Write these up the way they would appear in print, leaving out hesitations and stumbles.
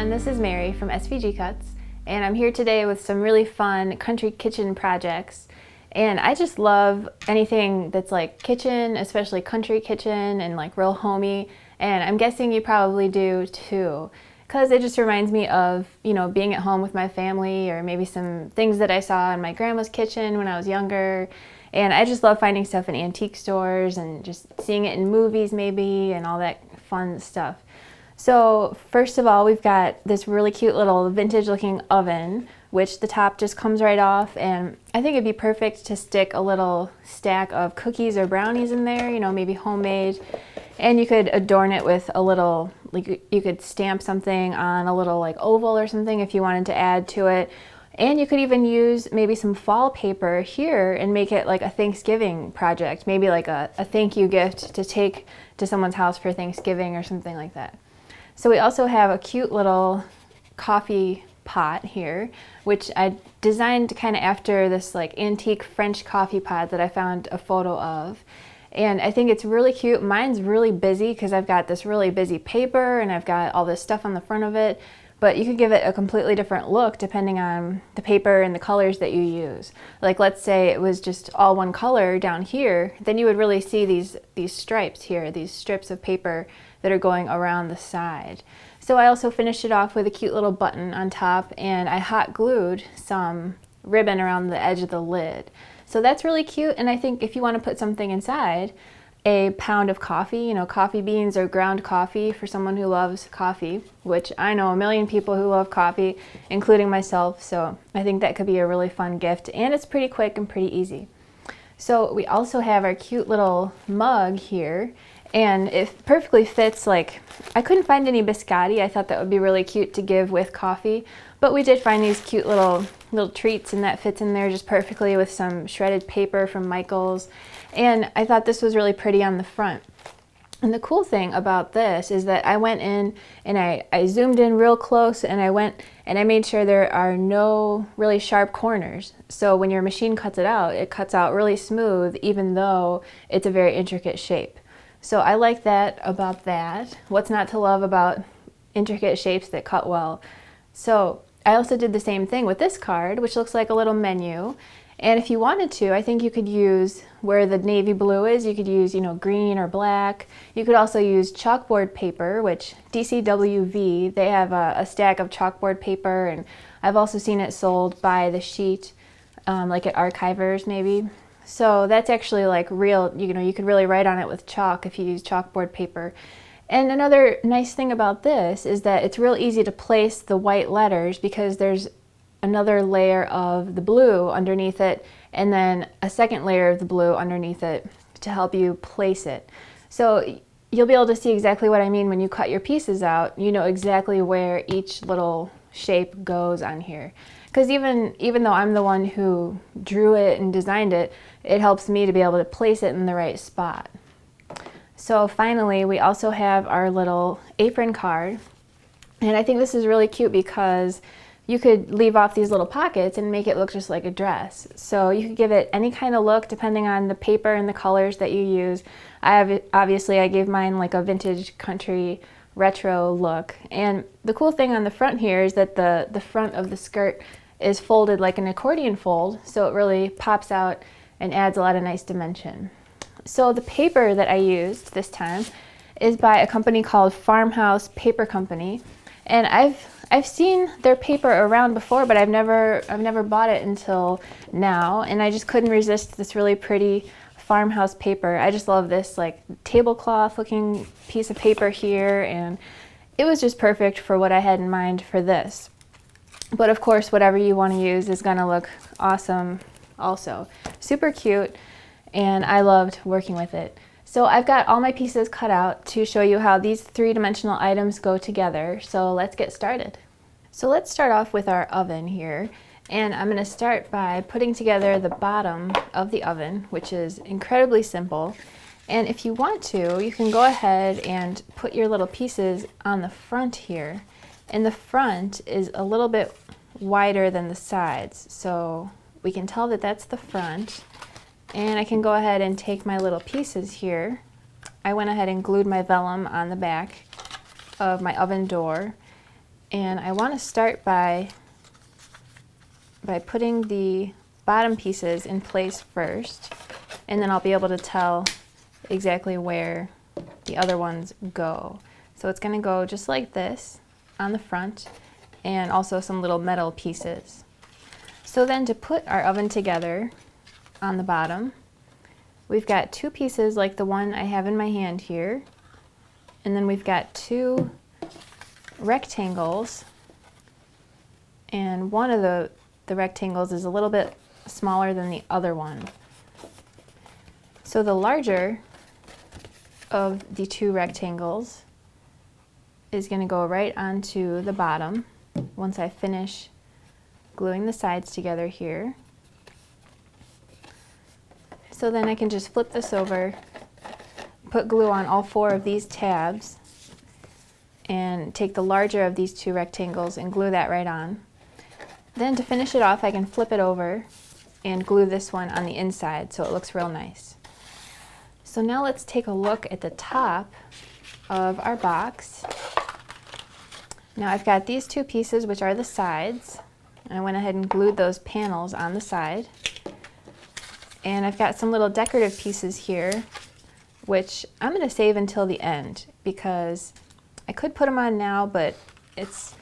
everyone, this is Mary from SVG Cuts, and I'm here today with some really fun country kitchen projects. And I just love anything that's like kitchen, especially country kitchen and like real homey, and I'm guessing you probably do too, because it just reminds me of, you know, being at home with my family, or maybe some things that I saw in my grandma's kitchen when I was younger. And I just love finding stuff in antique stores and just seeing it in movies maybe and all that fun stuff. So first of all, we've got this really cute little vintage looking oven, which the top just comes right off, and I think it'd be perfect to stick a little stack of cookies or brownies in there, you know, maybe homemade. And you could adorn it with a little, like you could stamp something on a little like oval or something if you wanted to add to it. And you could even use maybe some fall paper here and make it like a Thanksgiving project, maybe like a thank you gift to take to someone's house for Thanksgiving or something like that. So we also have a cute little coffee pot here, which I designed kind of after this like antique French coffee pot that I found a photo of. And I think it's really cute. Mine's really busy because I've got this really busy paper and I've got all this stuff on the front of it, but you could give it a completely different look depending on the paper and the colors that you use. Like let's say it was just all one color down here, then you would really see these stripes here, these strips of paper that are going around the side. So I also finished it off with a cute little button on top, and I hot glued some ribbon around the edge of the lid. So that's really cute, and I think if you want to put something inside, a pound of coffee, you know, coffee beans or ground coffee for someone who loves coffee, which I know a million people who love coffee, including myself, so I think that could be a really fun gift, and it's pretty quick and pretty easy. So we also have our cute little mug here, and it perfectly fits. Like, I couldn't find any biscotti. I thought that would be really cute to give with coffee, but we did find these cute little treats, and that fits in there just perfectly with some shredded paper from Michael's. And I thought this was really pretty on the front. And the cool thing about this is that I went in and I zoomed in real close, and I went and I made sure there are no really sharp corners. So when your machine cuts it cuts out really smooth, even though it's a very intricate shape. So I like that about that. What's not to love about intricate shapes that cut well? So I also did the same thing with this card, which looks like a little menu. And if you wanted to, I think you could use where the navy blue is, you could use, you know, green or black. You could also use chalkboard paper, which DCWV, they have a stack of chalkboard paper, and I've also seen it sold by the sheet, like at Archivers maybe. So that's actually like real, you know, you could really write on it with chalk if you use chalkboard paper. And another nice thing about this is that it's real easy to place the white letters because there's another layer of the blue underneath it, and then a second layer of the blue underneath it to help you place it. So you'll be able to see exactly what I mean when you cut your pieces out. You know exactly where each little shape goes on here. Because even though I'm the one who drew it and designed it, it helps me to be able to place it in the right spot. So finally, we also have our little apron card. And I think this is really cute because you could leave off these little pockets and make it look just like a dress. So you could give it any kind of look depending on the paper and the colors that you use. Obviously I gave mine like a vintage country retro look. And the cool thing on the front here is that the front of the skirt is folded like an accordion fold, so it really pops out and adds a lot of nice dimension. So the paper that I used this time is by a company called Farmhouse Paper Company, and I've seen their paper around before, but I've never bought it until now, and I just couldn't resist this really pretty farmhouse paper. I just love this like tablecloth looking piece of paper here, and it was just perfect for what I had in mind for this. But of course, whatever you want to use is going to look awesome also. Super cute, and I loved working with it. So I've got all my pieces cut out to show you how these three-dimensional items go together. So let's get started. So let's start off with our oven here. And I'm going to start by putting together the bottom of the oven, which is incredibly simple. And if you want to, you can go ahead and put your little pieces on the front here. And the front is a little bit wider than the sides, so we can tell that that's the front. And I can go ahead and take my little pieces here. I went ahead and glued my vellum on the back of my oven door, And I want to start by putting the bottom pieces in place first, and then I'll be able to tell exactly where the other ones go. So it's going to go just like this on the front, and also some little metal pieces. So then to put our oven together on the bottom, we've got two pieces like the one I have in my hand here, and then we've got two rectangles, and one of the rectangles is a little bit smaller than the other one. So the larger of the two rectangles is going to go right onto the bottom once I finish gluing the sides together here. So then I can just flip this over, put glue on all four of these tabs, and take the larger of these two rectangles and glue that right on. Then to finish it off, I can flip it over and glue this one on the inside so it looks real nice. So now let's take a look at the top of our box. Now I've got these two pieces, which are the sides, and I went ahead and glued those panels on the side. And I've got some little decorative pieces here, which I'm going to save until the end because I could put them on now, but it's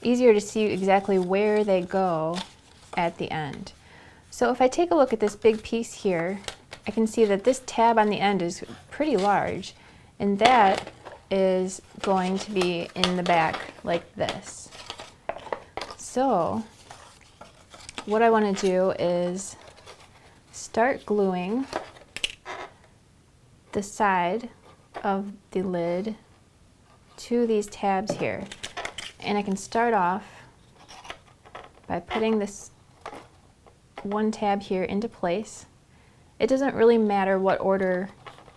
easier to see exactly where they go at the end. So if I take a look at this big piece here, I can see that this tab on the end is pretty large, and that is going to be in the back like this. So what I want to do is start gluing the side of the lid to these tabs here. And I can start off by putting this one tab here into place. It doesn't really matter what order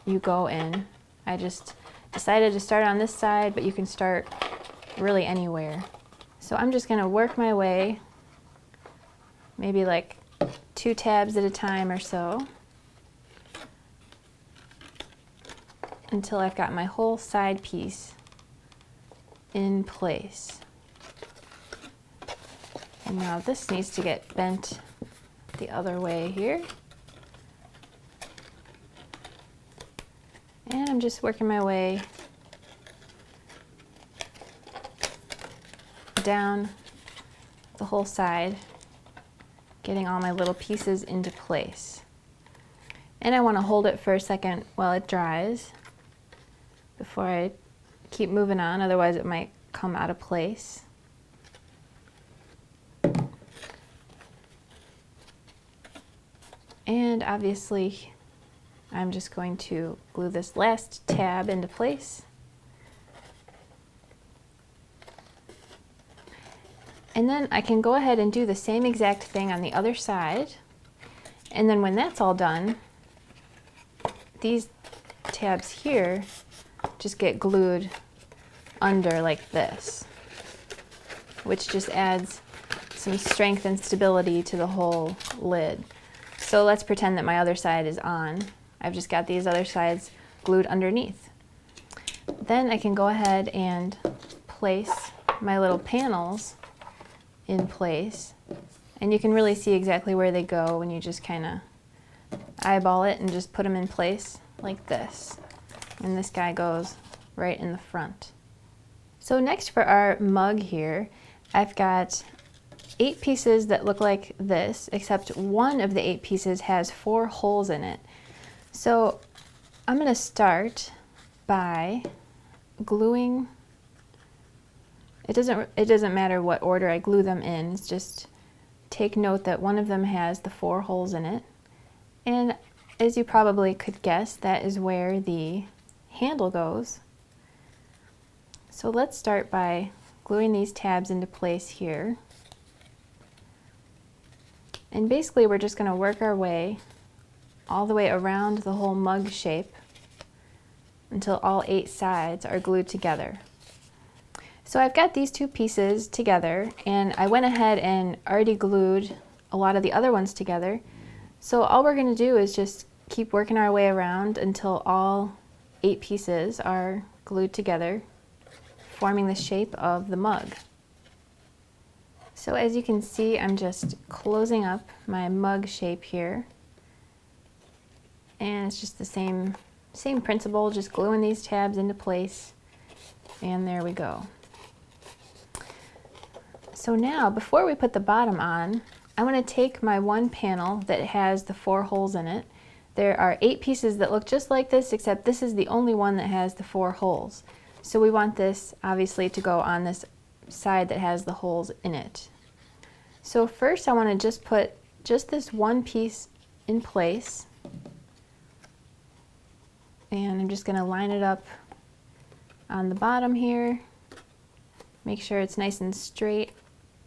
you go in. I just decided to start on this side, but you can start really anywhere. So I'm just going to work my way, maybe like 2 tabs at a time or so, until I've got my whole side piece in place. And now this needs to get bent the other way here. And I'm just working my way down the whole side, getting all my little pieces into place. And I want to hold it for a second while it dries before I keep moving on, otherwise it might come out of place. And obviously I'm just going to glue this last tab into place. And then I can go ahead and do the same exact thing on the other side. And then when that's all done, these tabs here just get glued under like this, which just adds some strength and stability to the whole lid. So let's pretend that my other side is on. I've just got these other sides glued underneath. Then I can go ahead and place my little panels in place, and you can really see exactly where they go when you just kind of eyeball it and just put them in place like this. And this guy goes right in the front. So next for our mug here, I've got 8 pieces that look like this, except one of the 8 pieces has 4 holes in it. So I'm going to start by gluing. It doesn't matter what order I glue them in, it's just take note that one of them has the 4 holes in it. And as you probably could guess, that is where the handle goes. So let's start by gluing these tabs into place here. And basically we're just going to work our way all the way around the whole mug shape until all 8 sides are glued together. So I've got these 2 pieces together, and I went ahead and already glued a lot of the other ones together. So all we're going to do is just keep working our way around until all 8 pieces are glued together, forming the shape of the mug. So as you can see, I'm just closing up my mug shape here. And it's just the same principle, just gluing these tabs into place. And there we go. So now, before we put the bottom on, I want to take my one panel that has the 4 holes in it. There are 8 pieces that look just like this, except this is the only one that has the 4 holes. So we want this, obviously, to go on this side that has the holes in it. So first I want to just put just this one piece in place. And I'm just going to line it up on the bottom here. Make sure it's nice and straight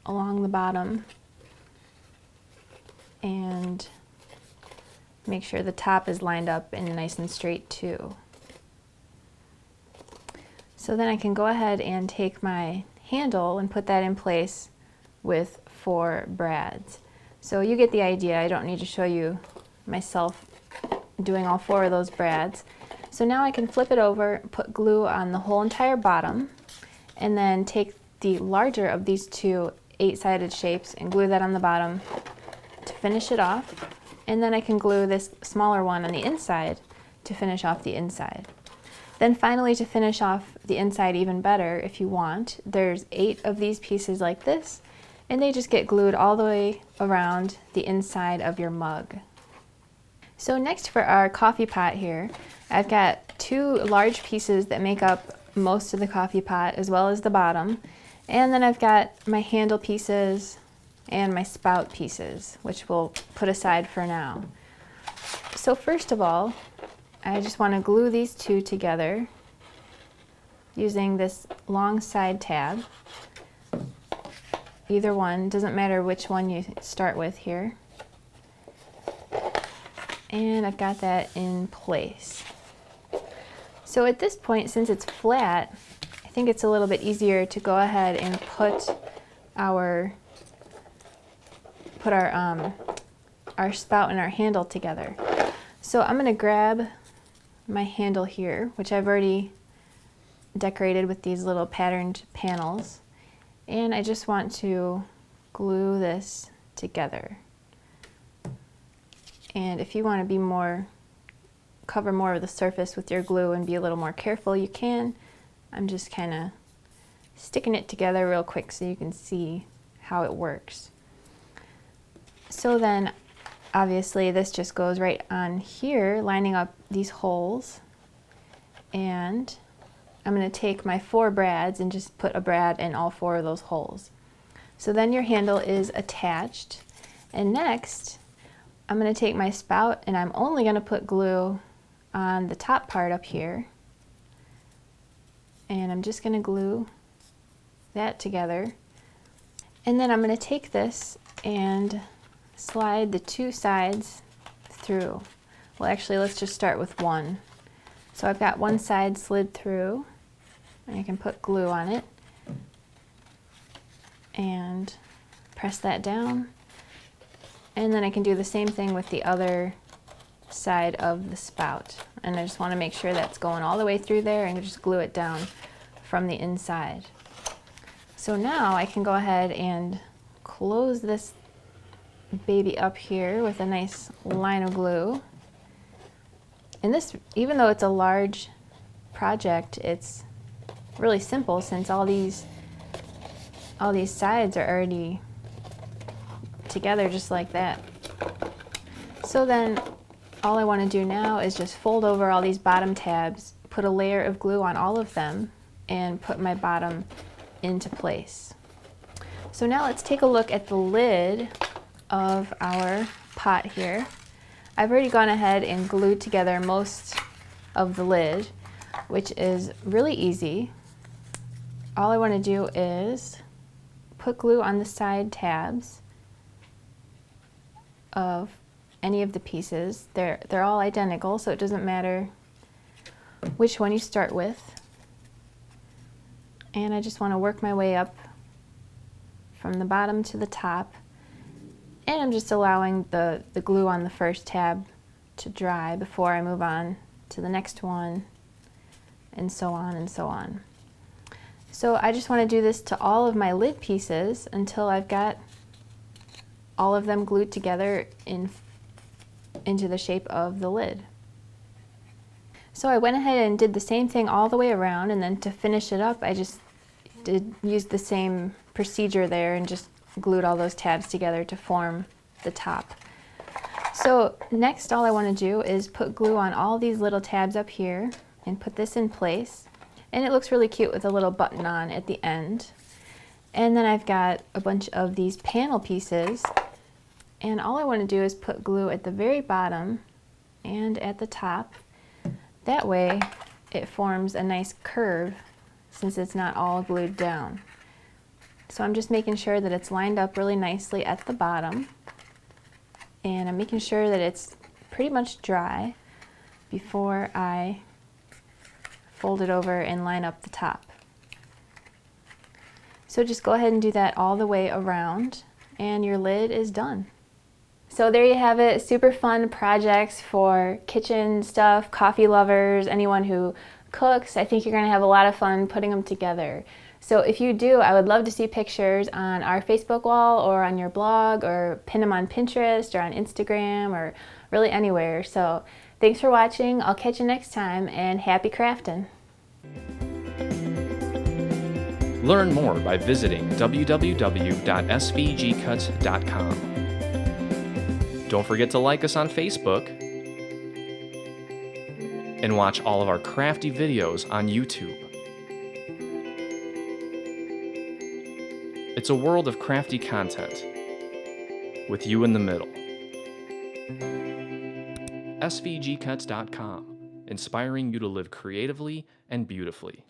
along the bottom. And make sure the top is lined up and nice and straight too. So then I can go ahead and take my handle and put that in place with 4 brads. So you get the idea. I don't need to show you myself doing all 4 of those brads. So now I can flip it over, put glue on the whole entire bottom, and then take the larger of these 2 8-sided shapes and glue that on the bottom to finish it off. And then I can glue this smaller one on the inside to finish off the inside. Then finally, to finish off the inside even better, if you want, there's 8 of these pieces like this, and they just get glued all the way around the inside of your mug. So next, for our coffee pot here, I've got 2 large pieces that make up most of the coffee pot as well as the bottom, and then I've got my handle pieces and my spout pieces, which we'll put aside for now. So first of all, I just want to glue these 2 together using this long side tab. Either one, doesn't matter which one you start with here. And I've got that in place. So at this point, since it's flat, I think it's a little bit easier to go ahead and put our spout and our handle together. So I'm going to grab my handle here, which I've already decorated with these little patterned panels, and I just want to glue this together. And if you want to be cover more of the surface with your glue and be a little more careful, you can. I'm just kind of sticking it together real quick so you can see how it works. So then, obviously, this just goes right on here, lining up these holes. And I'm going to take my 4 brads and just put a brad in all 4 of those holes. So then your handle is attached. And next, I'm going to take my spout, and I'm only going to put glue on the top part up here. And I'm just going to glue that together. And then I'm going to take this and slide the 2 sides through. Well, actually, let's just start with one. So I've got one side slid through, and I can put glue on it and press that down. And then I can do the same thing with the other side of the spout. And I just want to make sure that's going all the way through there, and just glue it down from the inside. So now I can go ahead and close this baby up here with a nice line of glue. And this, even though it's a large project, it's really simple since all these sides are already together just like that. So then all I want to do now is just fold over all these bottom tabs, put a layer of glue on all of them, and put my bottom into place. So now let's take a look at the lid of our pot here. I've already gone ahead and glued together most of the lid, which is really easy. All I want to do is put glue on the side tabs of any of the pieces. They're all identical, so it doesn't matter which one you start with. And I just want to work my way up from the bottom to the top. And I'm just allowing the glue on the first tab to dry before I move on to the next one, and so on and so on. So I just want to do this to all of my lid pieces until I've got all of them glued together into the shape of the lid. So I went ahead and did the same thing all the way around, and then to finish it up I just used the same procedure there and just glued all those tabs together to form the top. So next all I want to do is put glue on all these little tabs up here and put this in place, and it looks really cute with a little button on at the end. And then I've got a bunch of these panel pieces, and all I want to do is put glue at the very bottom and at the top. That way it forms a nice curve since it's not all glued down. So I'm just making sure that it's lined up really nicely at the bottom, and I'm making sure that it's pretty much dry before I fold it over and line up the top. So just go ahead and do that all the way around and your lid is done. So there you have it, super fun projects for kitchen stuff, coffee lovers, anyone who cooks. I think you're going to have a lot of fun putting them together. So if you do, I would love to see pictures on our Facebook wall or on your blog, or pin them on Pinterest or on Instagram or really anywhere. So thanks for watching. I'll catch you next time, and happy crafting. Learn more by visiting www.svgcuts.com. Don't forget to like us on Facebook and watch all of our crafty videos on YouTube. It's a world of crafty content with you in the middle. SVGcuts.com, inspiring you to live creatively and beautifully.